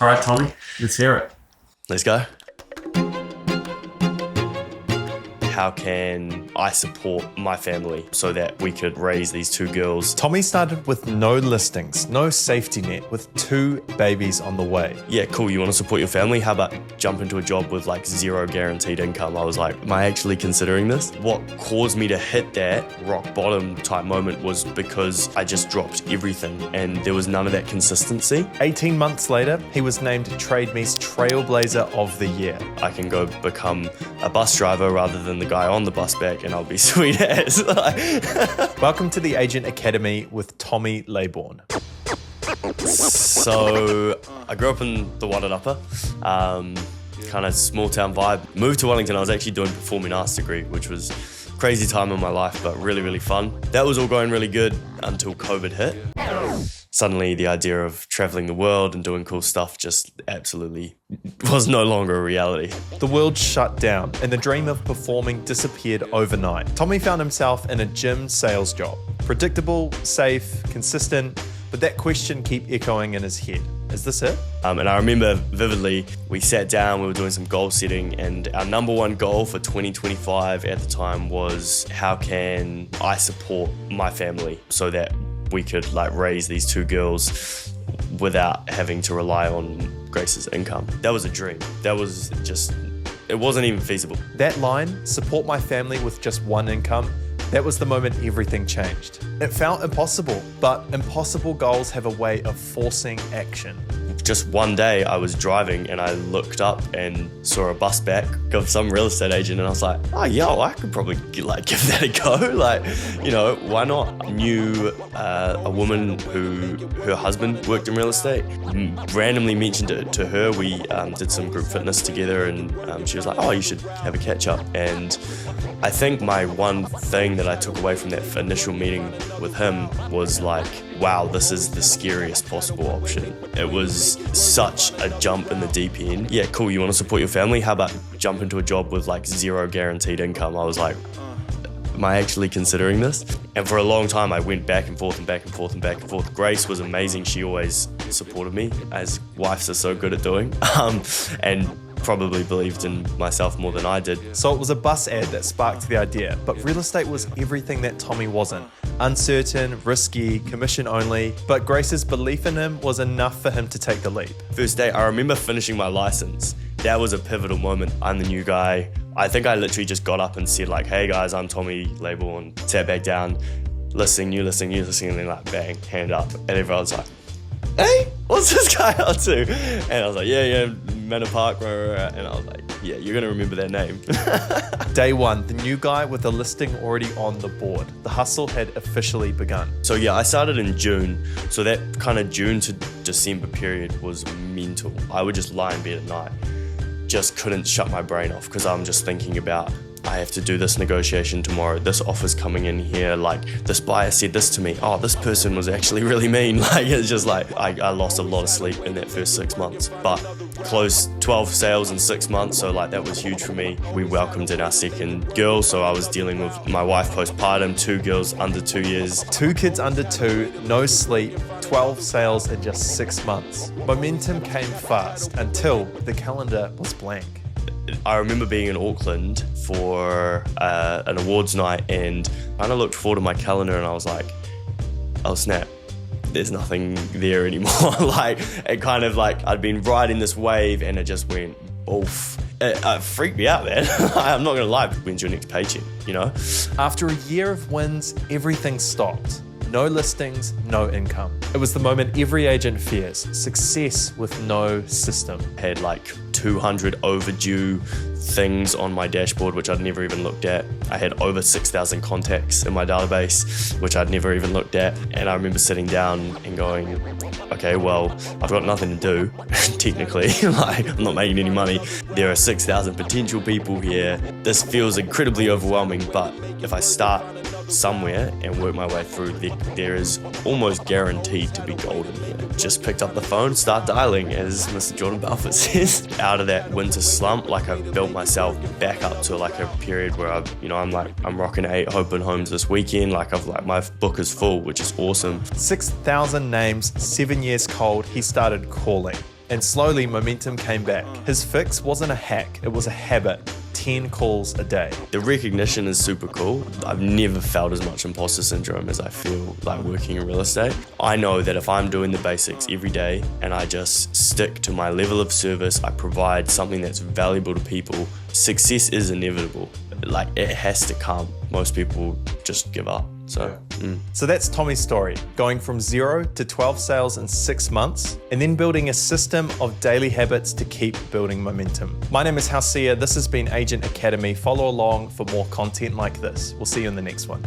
All right, Tommy, let's hear it. Let's go. How can I support my family so that we could raise these two girls? Tommy started with no listings, no safety net, with 2 babies on the way. Yeah, cool, you want to support your family? How about jump into a job with like 0 guaranteed income? I was like, am I actually considering this? What caused me to hit that rock bottom type moment was because I just dropped everything and there was none of that consistency. 18 months later, he was named Trade Me's Trailblazer of the Year. I can go become a bus driver rather than the guy on the bus back and I'll be sweet as. Welcome to the Agent Academy with Tommy Laybourn. So I grew up in the Wairarapa, kind of small town vibe. Moved to Wellington, I was actually doing performing arts degree, which was a crazy time in my life, but really, really fun. That was all going really good until COVID hit. Suddenly the idea of traveling the world and doing cool stuff just absolutely was no longer a reality. The world shut down and the dream of performing disappeared overnight. Tommy found himself in a gym sales job. Predictable, safe, consistent, but that question kept echoing in his head. Is this it? And I remember vividly, we sat down, we were doing some goal setting, and our number one goal for 2025 at the time was how can I support my family so that we could like raise these two girls without having to rely on Grace's income. That was a dream. That was just, it wasn't even feasible. That line, support my family with just one income, that was the moment everything changed. It felt impossible, but impossible goals have a way of forcing action. Just one day I was driving and I looked up and saw a bus back of some real estate agent and I was like, oh, yo, I could probably give that a go. Like, you know, why not? I knew a woman who her husband worked in real estate, randomly mentioned it to her. We did some group fitness together and she was like, oh, you should have a catch up. And I think my one thing that I took away from that initial meeting with him was like, wow, this is the scariest possible option. It was such a jump in the deep end. Yeah, cool, you want to support your family? How about jump into a job with like 0 guaranteed income? I was like, am I actually considering this? And for a long time, I went back and forth and back and forth and back and forth. Grace was amazing. She always supported me, as wives are so good at doing. And probably believed in myself more than I did. So it was a bus ad that sparked the idea, but real estate was everything that Tommy wasn't. Uncertain, risky, commission only, but Grace's belief in him was enough for him to take the leap. First day, I remember finishing my license. That was a pivotal moment. I'm the new guy. I think I literally just got up and said like, hey guys, I'm Tommy Laybourn, sat back down, listening, new listening, and then like bang, hand up. And everyone's like, hey, what's this guy up to? And I was like, yeah, Manor Park, and I was like, yeah, you're gonna remember that name. Day one, the new guy with the listing already on the board. The hustle had officially begun. So yeah, I started in June. So that kind of June to December period was mental. I would just lie in bed at night. Just couldn't shut my brain off because I'm just thinking about, I have to do this negotiation tomorrow. This offer's coming in here. Like, this buyer said this to me. Oh, this person was actually really mean. Like, it's just like, I lost a lot of sleep in that first 6 months, but closed 12 sales in 6 months. So like, that was huge for me. We welcomed in our second girl. So I was dealing with my wife postpartum, 2 girls under 2 years. 2 kids under 2, no sleep, 12 sales in just 6 months. Momentum came fast until the calendar was blank. I remember being in Auckland for an awards night and I kind of looked forward to my calendar and I was like, oh snap, there's nothing there anymore. Like, it kind of like, I'd been riding this wave and it just went oof. It freaked me out, man. I'm not gonna lie, when's your next paycheck, you know? After a year of wins, everything stopped. No listings, no income. It was the moment every agent fears, success with no system. I had like 200 overdue things on my dashboard, which I'd never even looked at. I had over 6,000 contacts in my database, which I'd never even looked at. And I remember sitting down and going, okay, well, I've got nothing to do, technically. Like, I'm not making any money. There are 6,000 potential people here. This feels incredibly overwhelming, but if I start somewhere and work my way through, there is almost guaranteed to be gold in here. Just picked up the phone, start dialing, as Mr. Jordan Belfort says. Out of that winter slump, like, I've built myself back up to like a period where I'm rocking 8 open homes this weekend. Like, my book is full, which is awesome. 6,000 names, 7 years cold, he started calling. And slowly, momentum came back. His fix wasn't a hack, it was a habit. 10 calls a day. The recognition is super cool. I've never felt as much imposter syndrome as I feel like working in real estate. I know that if I'm doing the basics every day and I just stick to my level of service, I provide something that's valuable to people, success is inevitable. Like, it has to come. Most people just give up. So that's Tommy's story, going from 0 to 12 sales in 6 months, and then building a system of daily habits to keep building momentum. My name is Hausia. This has been Agent Academy. Follow along for more content like this. We'll see you in the next one.